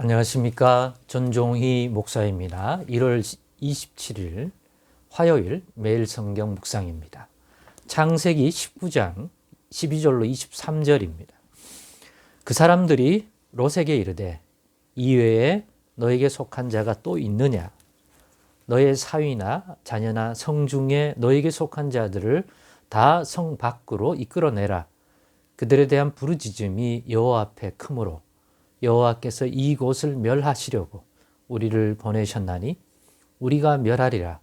안녕하십니까. 전종희 목사입니다. 1월 27일 화요일 매일 성경 묵상입니다. 창세기 19장 12절로 23절입니다. 그 사람들이 롯에게 이르되 이외에 너에게 속한 자가 또 있느냐? 너의 사위나 자녀나 성 중에 너에게 속한 자들을 다 성 밖으로 이끌어내라. 그들에 대한 부르짖음이 여호와 앞에 크므로 여호와께서 이곳을 멸하시려고 우리를 보내셨나니 우리가 멸하리라.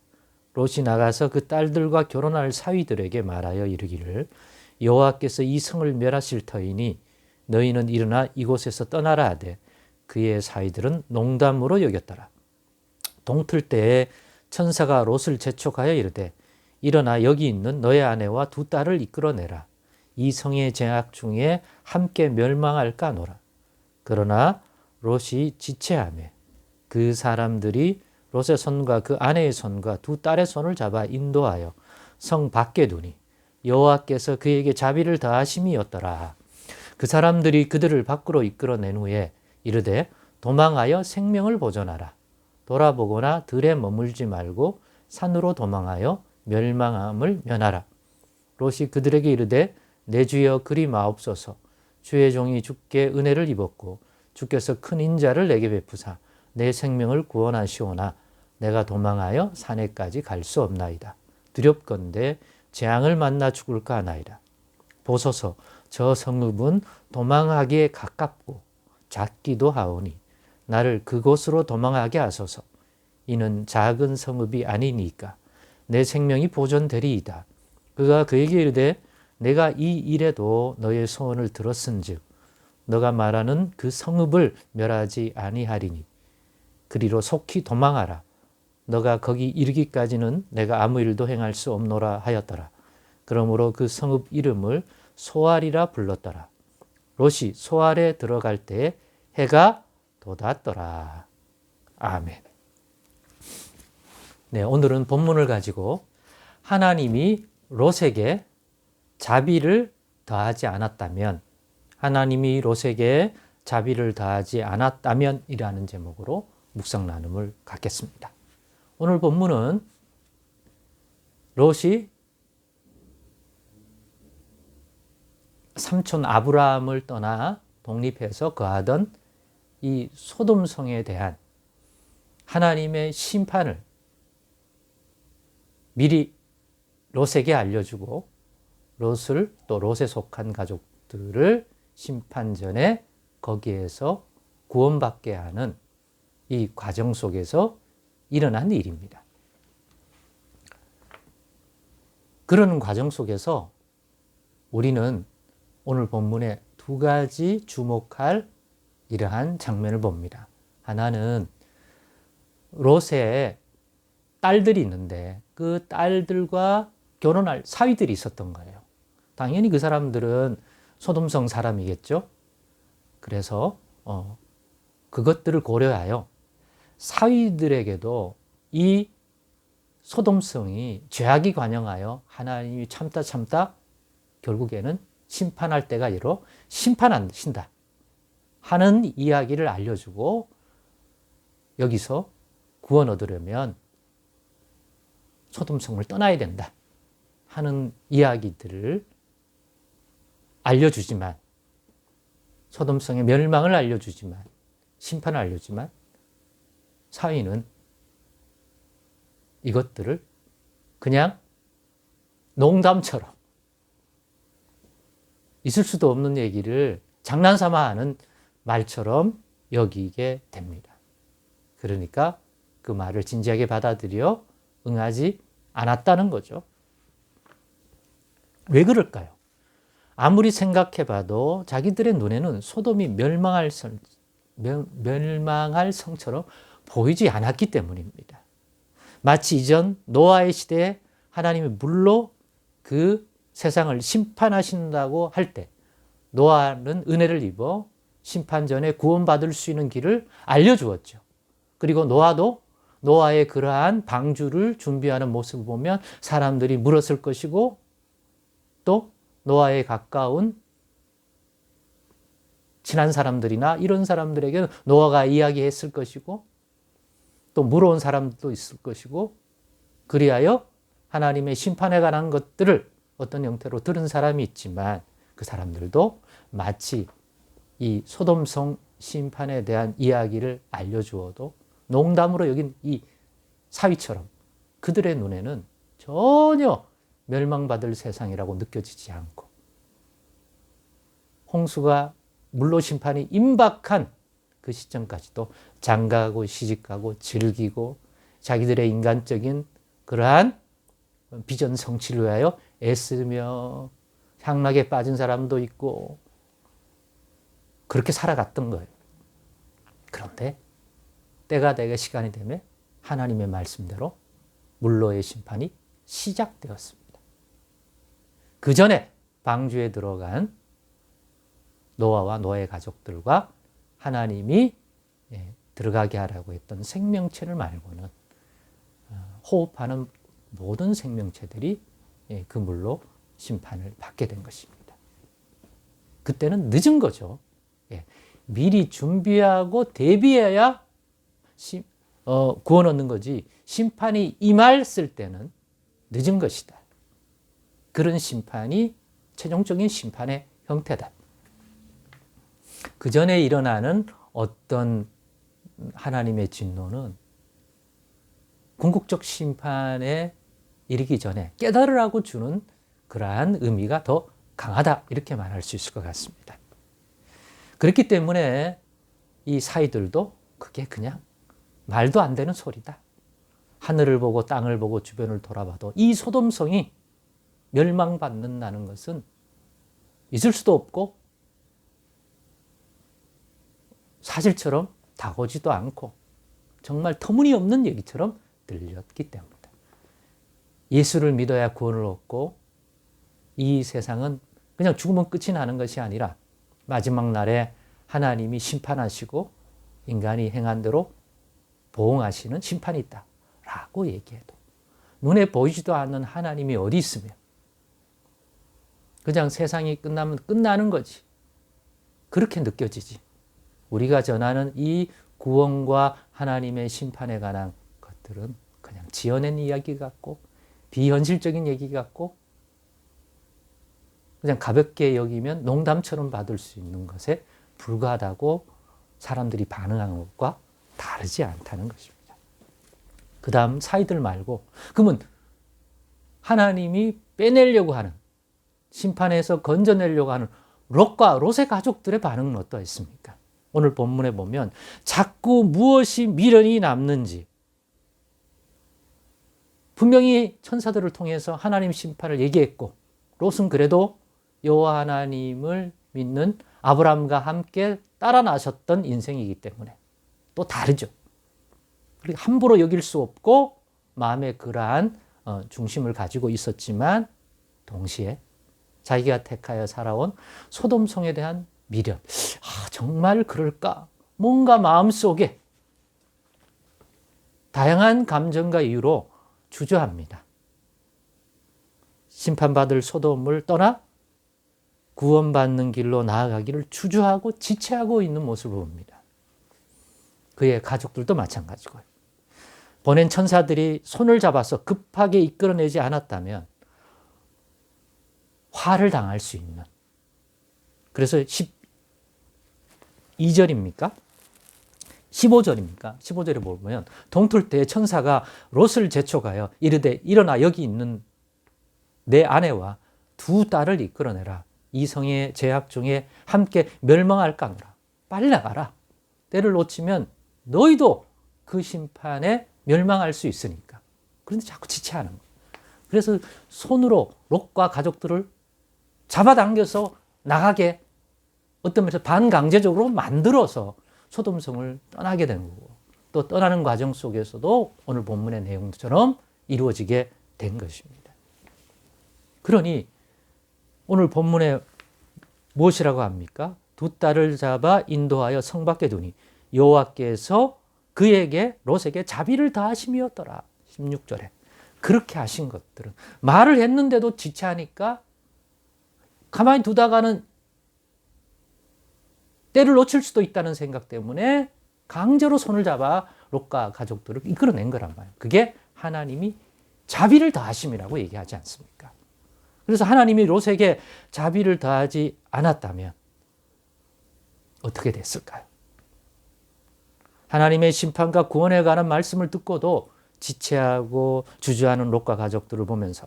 롯이 나가서 그 딸들과 결혼할 사위들에게 말하여 이르기를 여호와께서 이 성을 멸하실 터이니 너희는 일어나 이곳에서 떠나라 하되 그의 사위들은 농담으로 여겼더라. 동틀 때에 천사가 롯을 재촉하여 이르되 일어나 여기 있는 너의 아내와 두 딸을 이끌어내라. 이 성의 죄악 중에 함께 멸망할까 하노라. 그러나 롯이 지체하며 그 사람들이 롯의 손과 그 아내의 손과 두 딸의 손을 잡아 인도하여 성 밖에 두니 여호와께서 그에게 자비를 더하심이었더라. 그 사람들이 그들을 밖으로 이끌어낸 후에 이르되 도망하여 생명을 보존하라. 돌아보거나 들에 머물지 말고 산으로 도망하여 멸망함을 면하라. 롯이 그들에게 이르되 내 주여 그리 마옵소서. 주의 종이 주께 은혜를 입었고 주께서 큰 인자를 내게 베푸사 내 생명을 구원하시오나 내가 도망하여 산에까지 갈 수 없나이다. 두렵건대 재앙을 만나 죽을까 하나이다. 보소서 저 성읍은 도망하기에 가깝고 작기도 하오니 나를 그곳으로 도망하게 하소서. 이는 작은 성읍이 아니니까 내 생명이 보존되리이다. 그가 그에게 이르되 내가 이 일에도 너의 소원을 들었은즉 너가 말하는 그 성읍을 멸하지 아니하리니 그리로 속히 도망하라. 너가 거기 이르기까지는 내가 아무 일도 행할 수 없노라 하였더라. 그러므로 그 성읍 이름을 소알이라 불렀더라. 롯이 소알에 들어갈 때에 해가 돋았더라. 아멘. 네, 오늘은 본문을 가지고 하나님이 롯에게 자비를 더하지 않았다면, 하나님이 롯에게 자비를 더하지 않았다면 이라는 제목으로 묵상 나눔을 갖겠습니다. 오늘 본문은 롯이 삼촌 아브라함을 떠나 독립해서 거하던 이 소돔성에 대한 하나님의 심판을 미리 롯에게 알려주고 롯을 또 롯에 속한 가족들을 심판 전에 거기에서 구원받게 하는 이 과정 속에서 일어난 일입니다. 그런 과정 속에서 우리는 오늘 본문에 두 가지 주목할 이러한 장면을 봅니다. 하나는 롯의 딸들이 있는데 그 딸들과 결혼할 사위들이 있었던 거예요. 당연히 그 사람들은 소돔성 사람이겠죠. 그래서 그것들을 고려하여 사위들에게도 이 소돔성이 죄악이 관영하여 하나님이 참다 결국에는 심판할 때가 이르러 심판하신다 하는 이야기를 알려주고 여기서 구원 얻으려면 소돔성을 떠나야 된다 하는 이야기들을 알려주지만, 소돔성의 멸망을 알려주지만, 심판을 알려주지만 사위는 이것들을 그냥 농담처럼 있을 수도 없는 얘기를 장난삼아 하는 말처럼 여기게 됩니다. 그러니까 그 말을 진지하게 받아들여 응하지 않았다는 거죠. 왜 그럴까요? 아무리 생각해봐도 자기들의 눈에는 소돔이 멸망할 성처럼 보이지 않았기 때문입니다. 마치 이전 노아의 시대에 하나님이 물로 그 세상을 심판하신다고 할 때 노아는 은혜를 입어 심판 전에 구원받을 수 있는 길을 알려주었죠. 그리고 노아도 노아의 그러한 방주를 준비하는 모습을 보면 사람들이 물었을 것이고 또 노아에 가까운 친한 사람들이나 이런 사람들에게는 노아가 이야기했을 것이고 또 물어온 사람도 있을 것이고 그리하여 하나님의 심판에 관한 것들을 어떤 형태로 들은 사람이 있지만 그 사람들도 마치 이 소돔성 심판에 대한 이야기를 알려주어도 농담으로 여긴 이 사위처럼 그들의 눈에는 전혀 멸망받을 세상이라고 느껴지지 않고 홍수가 물로 심판이 임박한 그 시점까지도 장가하고 시집가고 즐기고 자기들의 인간적인 그러한 비전 성취를 위하여 애쓰며 향락에 빠진 사람도 있고 그렇게 살아갔던 거예요. 그런데 때가 되게 시간이 되면 하나님의 말씀대로 물로의 심판이 시작되었습니다. 그 전에 방주에 들어간 노아와 노아의 가족들과 하나님이 들어가게 하라고 했던 생명체를 말고는 호흡하는 모든 생명체들이 그 물로 심판을 받게 된 것입니다. 그때는 늦은 거죠. 미리 준비하고 대비해야 구원 얻는 거지 심판이 임했을 때는 늦은 것이다. 그런 심판이 최종적인 심판의 형태다. 그 전에 일어나는 어떤 하나님의 진노는 궁극적 심판에 이르기 전에 깨달으라고 주는 그러한 의미가 더 강하다 이렇게 말할 수 있을 것 같습니다. 그렇기 때문에 이 사이들도 그게 그냥 말도 안 되는 소리다. 하늘을 보고 땅을 보고 주변을 돌아봐도 이 소돔성이 멸망받는다는 것은 있을 수도 없고 사실처럼 다가오지도 않고 정말 터무니없는 얘기처럼 들렸기 때문이다. 예수를 믿어야 구원을 얻고 이 세상은 그냥 죽으면 끝이 나는 것이 아니라 마지막 날에 하나님이 심판하시고 인간이 행한 대로 보응하시는 심판이 있다 라고 얘기해도 눈에 보이지도 않는 하나님이 어디 있으며 그냥 세상이 끝나면 끝나는 거지. 그렇게 느껴지지. 우리가 전하는 이 구원과 하나님의 심판에 관한 것들은 그냥 지어낸 이야기 같고 비현실적인 얘기 같고 그냥 가볍게 여기면 농담처럼 받을 수 있는 것에 불과하다고 사람들이 반응하는 것과 다르지 않다는 것입니다. 그 다음 사이들 말고 그러면 하나님이 빼내려고 하는 심판에서 건져내려고 하는 롯과 롯의 가족들의 반응은 어떠했습니까? 오늘 본문에 보면 자꾸 무엇이 미련이 남는지 분명히 천사들을 통해서 하나님 심판을 얘기했고 롯은 그래도 여호와 하나님을 믿는 아브라함과 함께 따라 나셨던 인생이기 때문에 또 다르죠. 그러니까 함부로 여길 수 없고 마음에 그러한 중심을 가지고 있었지만 동시에 자기가 택하여 살아온 소돔성에 대한 미련. 정말 그럴까? 뭔가 마음속에 다양한 감정과 이유로 주저합니다. 심판받을 소돔을 떠나 구원받는 길로 나아가기를 주저하고 지체하고 있는 모습을 봅니다. 그의 가족들도 마찬가지고요. 보낸 천사들이 손을 잡아서 급하게 이끌어내지 않았다면 화를 당할 수 있는. 그래서 12절입니까? 15절입니까? 15절에 보면 동틀 때 천사가 롯을 제촉하여 이르되 일어나 여기 있는 내 아내와 두 딸을 이끌어내라. 이 성의 제약 중에 함께 멸망할까노라. 빨리 나가라. 때를 놓치면 너희도 그 심판에 멸망할 수 있으니까. 그런데 자꾸 지체하는 거예요. 그래서 손으로 롯과 가족들을 잡아당겨서 나가게 어떤 면에서 반강제적으로 만들어서 소돔성을 떠나게 되는 거고 또 떠나는 과정 속에서도 오늘 본문의 내용처럼 이루어지게 된 것입니다. 그러니 오늘 본문에 무엇이라고 합니까? 두 딸을 잡아 인도하여 성 밖에 두니 여호와께서 그에게 롯에게 자비를 다하심이었더라. 16절에 그렇게 하신 것들은 말을 했는데도 지체하니까 가만히 두다가는 때를 놓칠 수도 있다는 생각 때문에 강제로 손을 잡아 롯과 가족들을 이끌어낸 거란 말이에요. 그게 하나님이 자비를 더하심이라고 얘기하지 않습니까? 그래서 하나님이 롯에게 자비를 더하지 않았다면 어떻게 됐을까요? 하나님의 심판과 구원에 관한 말씀을 듣고도 지체하고 주저하는 롯과 가족들을 보면서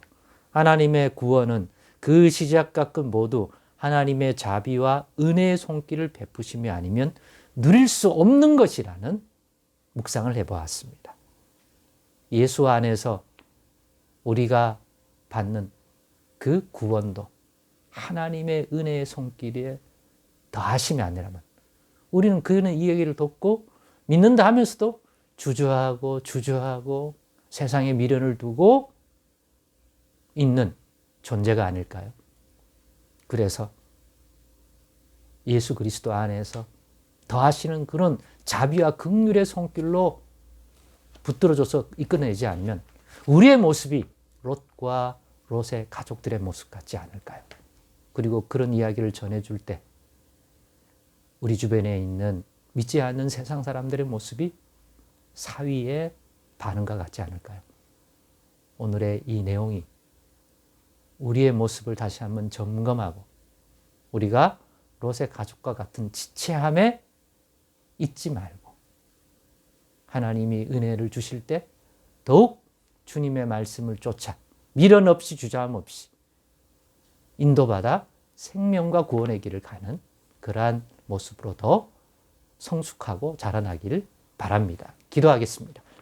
하나님의 구원은 그 시작과 끝 모두 하나님의 자비와 은혜의 손길을 베푸심이 아니면 누릴 수 없는 것이라는 묵상을 해보았습니다. 예수 안에서 우리가 받는 그 구원도 하나님의 은혜의 손길에 더하심이 아니라면 우리는 그는 이 얘기를 듣고 믿는다 하면서도 주저하고 세상에 미련을 두고 있는 존재가 아닐까요? 그래서 예수 그리스도 안에서 더하시는 그런 자비와 긍휼의 손길로 붙들어줘서 이끌어내지 않으면 우리의 모습이 롯과 롯의 가족들의 모습 같지 않을까요? 그리고 그런 이야기를 전해줄 때 우리 주변에 있는 믿지 않는 세상 사람들의 모습이 사위의 반응과 같지 않을까요? 오늘의 이 내용이 우리의 모습을 다시 한번 점검하고 우리가 롯의 가족과 같은 지체함에 잊지 말고 하나님이 은혜를 주실 때 더욱 주님의 말씀을 쫓아 미련 없이 주저함 없이 인도받아 생명과 구원의 길을 가는 그러한 모습으로 더 성숙하고 자라나기를 바랍니다. 기도하겠습니다.